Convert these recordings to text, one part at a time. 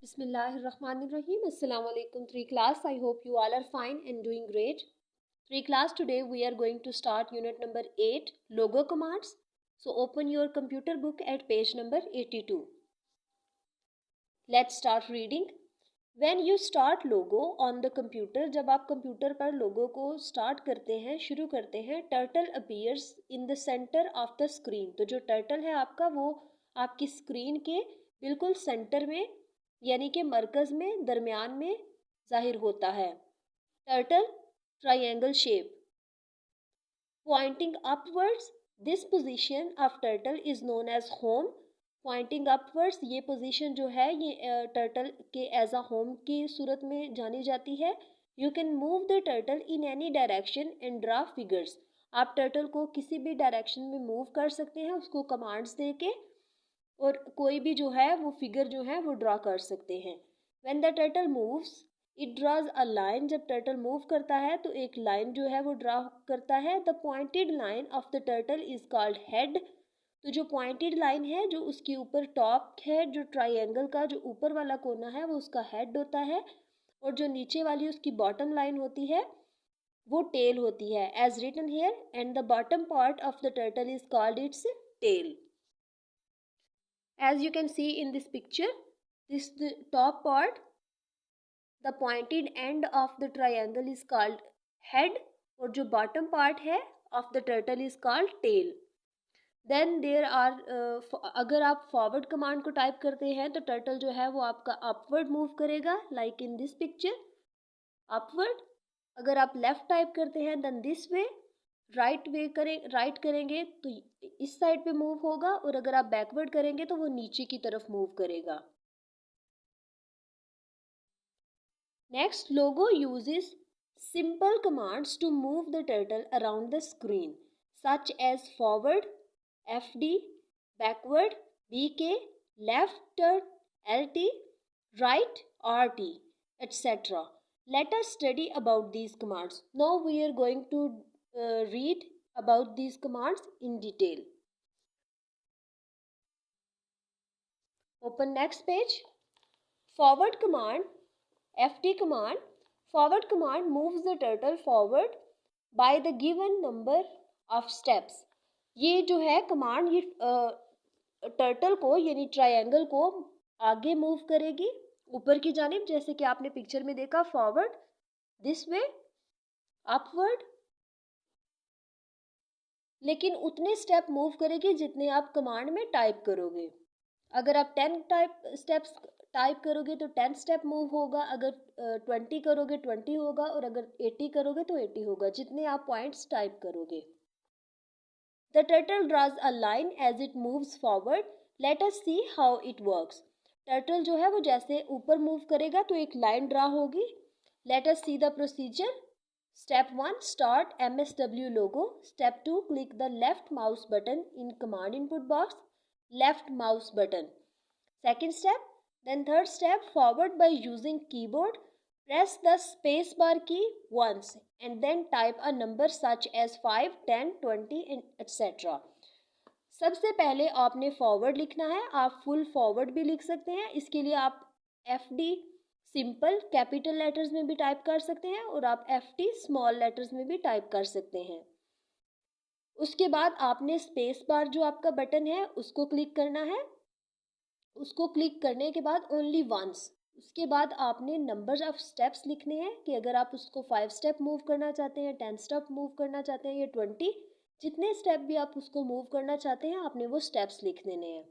Bismillahirrahmanirrahim. Assalamu alaikum 3 class. I hope you all are fine and doing great. 3 class, today we are going to start unit number 8, logo commands. So open your computer book at page number 82. Let's start reading. When you start logo on the computer, जब आप computer पर लोगो को start करते हैं, शुरू करते हैं, turtle appears in the centre of the screen. तो जो टर्टल है आपका वो आपकी स्क्रीन के बिल्कुल सेंटर में यानी कि मरकज़ में दरमियान में ज़ाहिर होता है. Turtle triangle shape pointing upwards. This position of turtle is known as home. Pointing upwards ये पोजीशन जो है ये टर्टल के एज अ होम की सूरत में जानी जाती है. You can move the turtle in any direction and draw figures. आप टर्टल को किसी भी डायरेक्शन में मूव कर सकते हैं उसको कमांड्स दे के, और कोई भी जो है वो फिगर जो है वो ड्रा कर सकते हैं. When the turtle moves it draws a line. जब टर्टल मूव करता है तो एक लाइन जो है वो ड्रा करता है. The pointed line of the turtle is called head. तो जो पॉइंटेड लाइन है जो उसके ऊपर टॉप है, जो ट्रायंगल का जो ऊपर वाला कोना है वो उसका हेड होता है, और जो नीचे वाली उसकी बॉटम लाइन होती है वो टेल होती है. As written here, and the bottom part of the turtle is called its tail. As you can see in this picture, this the top part, the pointed end of the triangle is called head, और जो bottom part है of the turtle is called tail. Then there are अगर आप forward command को type करते हैं तो turtle जो है वो आपका upward move करेगा, like in this picture, upward. अगर आप left type करते हैं then this way, राइट करेंगे तो इस साइड पे मूव होगा, और अगर आप बैकवर्ड करेंगे तो वो नीचे की तरफ मूव करेगा. Next, logo uses simple commands to move the turtle around the screen such as forward FD, backward BK, left LT, right RT, etc. Let us study about these commands. Now we are going to read about these commands in detail. Open next page. Forward command, FT command. Forward command moves the turtle forward by the given number of steps. ये जो है command ये turtle को यानी triangle को आगे move करेगी ऊपर की जानिब, जैसे कि आपने पिक्चर में देखा, फॉरवर्ड दिस वे, अपवर्ड, लेकिन उतने स्टेप मूव करेगी जितने आप कमांड में टाइप करोगे. अगर आप 10 स्टेप्स टाइप करोगे तो 10 स्टेप मूव होगा, अगर 20 करोगे 20 होगा, और अगर 80 करोगे तो 80 होगा, जितने आप पॉइंट्स टाइप करोगे. The turtle draws a line as it moves forward. Let us see how it works. Turtle जो है वो जैसे ऊपर मूव करेगा तो एक लाइन ड्रा होगी. Let us see the procedure. Step 1, start MSW logo. Step 2, click the left mouse button in command input box, left mouse button. Second step, then third step, forward by using keyboard. Press the space bar key once and then type a number such as 5, 10, 20 and etc. सबसे पहले आपने forward लिखना है. आप full forward भी लिख सकते हैं. इसके लिए आप FD सिंपल कैपिटल लेटर्स में भी टाइप कर सकते हैं, और आप FT स्मॉल लेटर्स में भी टाइप कर सकते हैं. उसके बाद आपने स्पेस बार जो आपका बटन है उसको क्लिक करना है. उसको क्लिक करने के बाद ओनली वंस, उसके बाद आपने नंबर ऑफ स्टेप्स लिखने हैं कि अगर आप उसको 5 स्टेप मूव करना चाहते हैं, 10 स्टेप मूव करना चाहते हैं, या 20, जितने स्टेप भी आप उसको मूव करना चाहते हैं आपने वो स्टेप्स लिख देने हैं.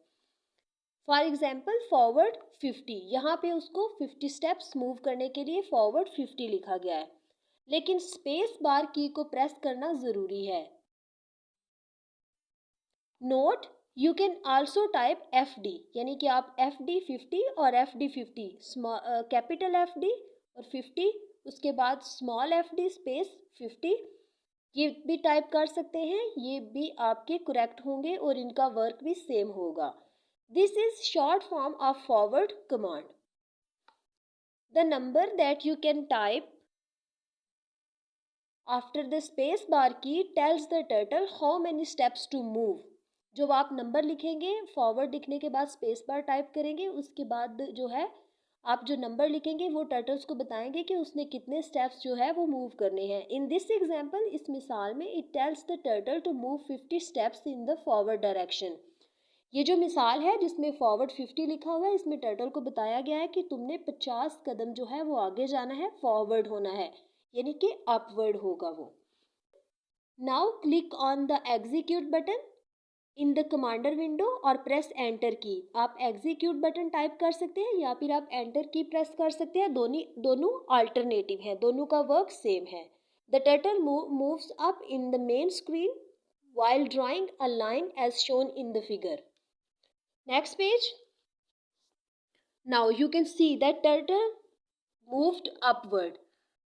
फॉर एग्जाम्पल फॉरवर्ड 50, यहाँ पे उसको 50 स्टेप्स मूव करने के लिए फॉरवर्ड 50 लिखा गया है, लेकिन स्पेस बार की को प्रेस करना ज़रूरी है. Note, you can also type FD, यानी कि आप FD 50 और FD 50 कैपिटल FD और 50 उसके बाद स्मॉल FD स्पेस 50 ये भी टाइप कर सकते हैं. ये भी आपके करेक्ट होंगे और इनका वर्क भी सेम होगा. This is short form of forward command. The number that you can type after the space bar key tells the turtle how many steps to move. जो आप नंबर लिखेंगे फॉरवर्ड लिखने के बाद स्पेस बार टाइप करेंगे, उसके बाद जो है आप जो नंबर लिखेंगे वो टर्टल्स को बताएंगे कि उसने कितने स्टेप्स जो है वो मूव करने हैं। इन दिस एग्जाम्पल, इस मिसाल में, it tells the turtle to move 50 steps in the forward direction. ये जो मिसाल है जिसमें फॉरवर्ड 50 लिखा हुआ है, इसमें टर्टल को बताया गया है कि तुमने 50 कदम जो है वो आगे जाना है, फॉरवर्ड होना है, यानी कि अपवर्ड होगा वो। Now click on the execute button in the commander window और प्रेस एंटर की। आप एग्जीक्यूट बटन टाइप कर सकते हैं या फिर आप एंटर की प्रेस कर सकते हैं। दोनों अल्टरनेटिव हैं, दोनों का वर्क सेम है। The turtle moves up in the main screen while drawing a line as shown in the figure. Next page. Now you can see that turtle moved upward.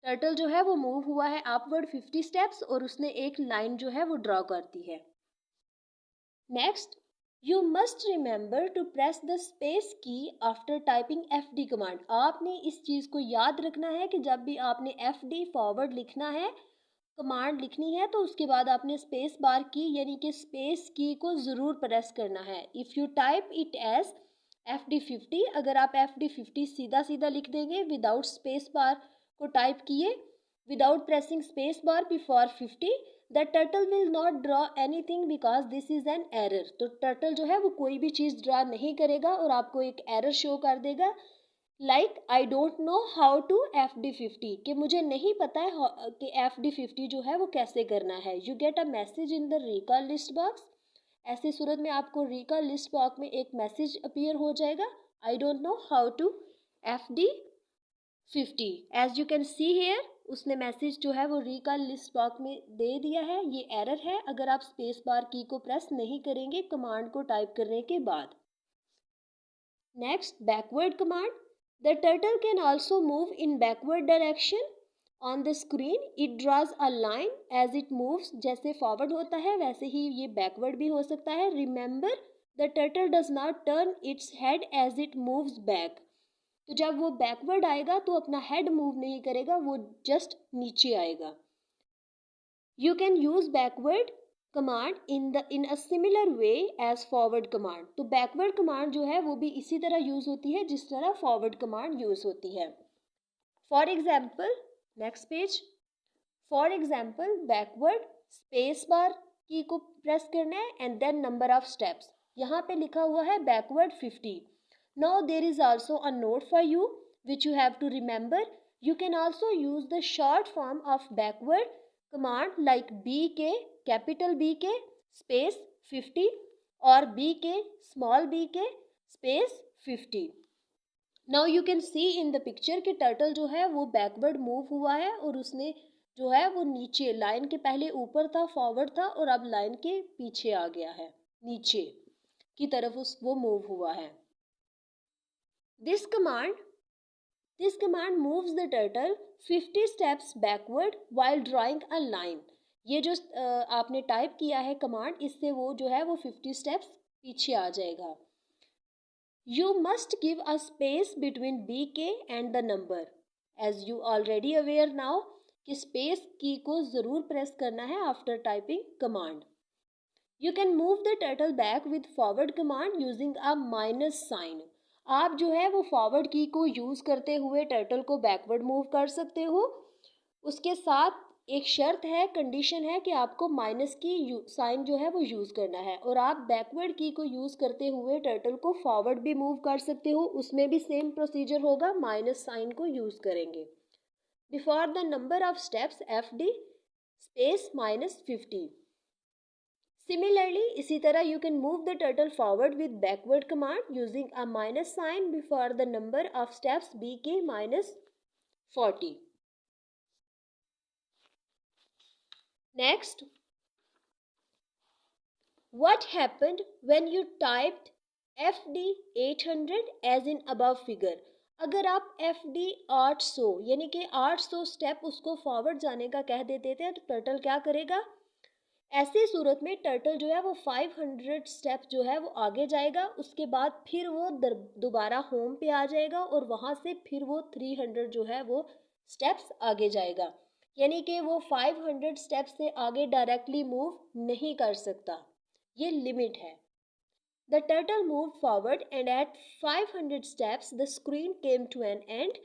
Turtle जो है वो move हुआ है upward 50 steps और उसने एक line जो है वो ड्रॉ कर दी है। Next, you must remember to press the space key after typing FD command. आपने इस चीज़ को याद रखना है कि जब भी आपने FD फॉरवर्ड लिखना है, कमांड लिखनी है, तो उसके बाद आपने स्पेस बार की यानी कि स्पेस की को ज़रूर प्रेस करना है। If you type it as FD50, अगर आप FD50 सीधा सीधा लिख देंगे विदाउट स्पेस बार को टाइप किए, without pressing space bar before 50, the turtle will not draw anything because this is an error. तो टर्टल जो है वो कोई भी चीज़ ड्रा नहीं करेगा और आपको एक एरर शो कर देगा, like I don't know how to FD50, कि मुझे नहीं पता है कि FD50 जो है वो कैसे करना है। You get a message in the recall list box. ऐसी सूरत में आपको रिकॉल लिस्ट बॉक्स में एक मैसेज अपीयर हो जाएगा, I don't know how to FD50। As you can see here, उसने मैसेज जो है वो रिकॉल लिस्ट बॉक्स में दे दिया है। ये एरर है अगर आप स्पेस बार की को प्रेस नहीं करेंगे कमांड को टाइप करने के बाद। Next, backward command. The turtle can also move in backward direction on the screen. It draws a line as it moves. जैसे forward होता है वैसे ही ये backward भी हो सकता है। Remember, the turtle does not turn its head as it moves back. तो जब वो backward आएगा तो अपना head move नहीं करेगा, वो just नीचे आएगा। You can use backward command in a similar way as forward command. तो बैकवर्ड कमांड जो है वो भी इसी तरह यूज होती है जिस तरह फॉरवर्ड कमांड यूज होती है। For example, next page. For example, backward space bar key को प्रेस करना है and then number of steps. यहाँ पे लिखा हुआ है backward 50। Now there is also a note for you which you have to remember. You can also use the short form of backward command like BK, capital BK space 50 और BK small BK space 50। Now you can see in the picture कि turtle जो है वो backward move हुआ है और उसने जो है वो नीचे, लाइन के पहले ऊपर था, फॉरवर्ड था, और अब लाइन के पीछे आ गया है, नीचे की तरफ वो मूव हुआ है। This command moves the turtle 50 steps backward while drawing a line. ये जो आपने टाइप किया है कमांड, इससे वो जो है वो 50 स्टेप्स पीछे आ जाएगा। You must give a space between BK and the number. As you already aware now कि स्पेस की को ज़रूर प्रेस करना है after typing command. You can move the turtle back with forward command using a minus sign. आप जो है वो forward की को यूज़ करते हुए टर्टल को बैकवर्ड मूव कर सकते हो। उसके साथ एक शर्त है, कंडीशन है कि आपको माइनस की साइन जो है वो यूज़ करना है, और आप बैकवर्ड की को यूज़ करते हुए टर्टल को फॉरवर्ड भी मूव कर सकते हो, उसमें भी सेम प्रोसीजर होगा, माइनस साइन को यूज़ करेंगे। Before the number of steps FD space -50। Similarly, इसी तरह you can move the turtle forward with backward command using a minus sign before the number of steps BK -40. Next, what happened when you typed FD 800 as in above figure? अगर आप FD 800 यानी कि 800 step उसको forward जाने का कह देते थे तो टर्टल क्या करेगा? ऐसी सूरत में टर्टल जो है वो 500 स्टेप जो है वो आगे जाएगा, उसके बाद फिर वो दोबारा होम पे आ जाएगा और वहाँ से फिर वो 300 जो है वो स्टेप्स आगे जाएगा। यानी कि वो 500 स्टेप से आगे डायरेक्टली मूव नहीं कर सकता, ये लिमिट है। The turtle moved forward, and at 500 steps the screen came to an end.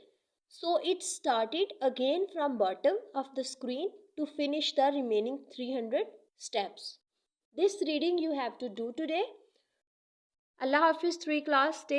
So it started again from bottom of the screen to finish the remaining 300 steps. This reading you have to do today. Allah Hafiz 3 class. Stay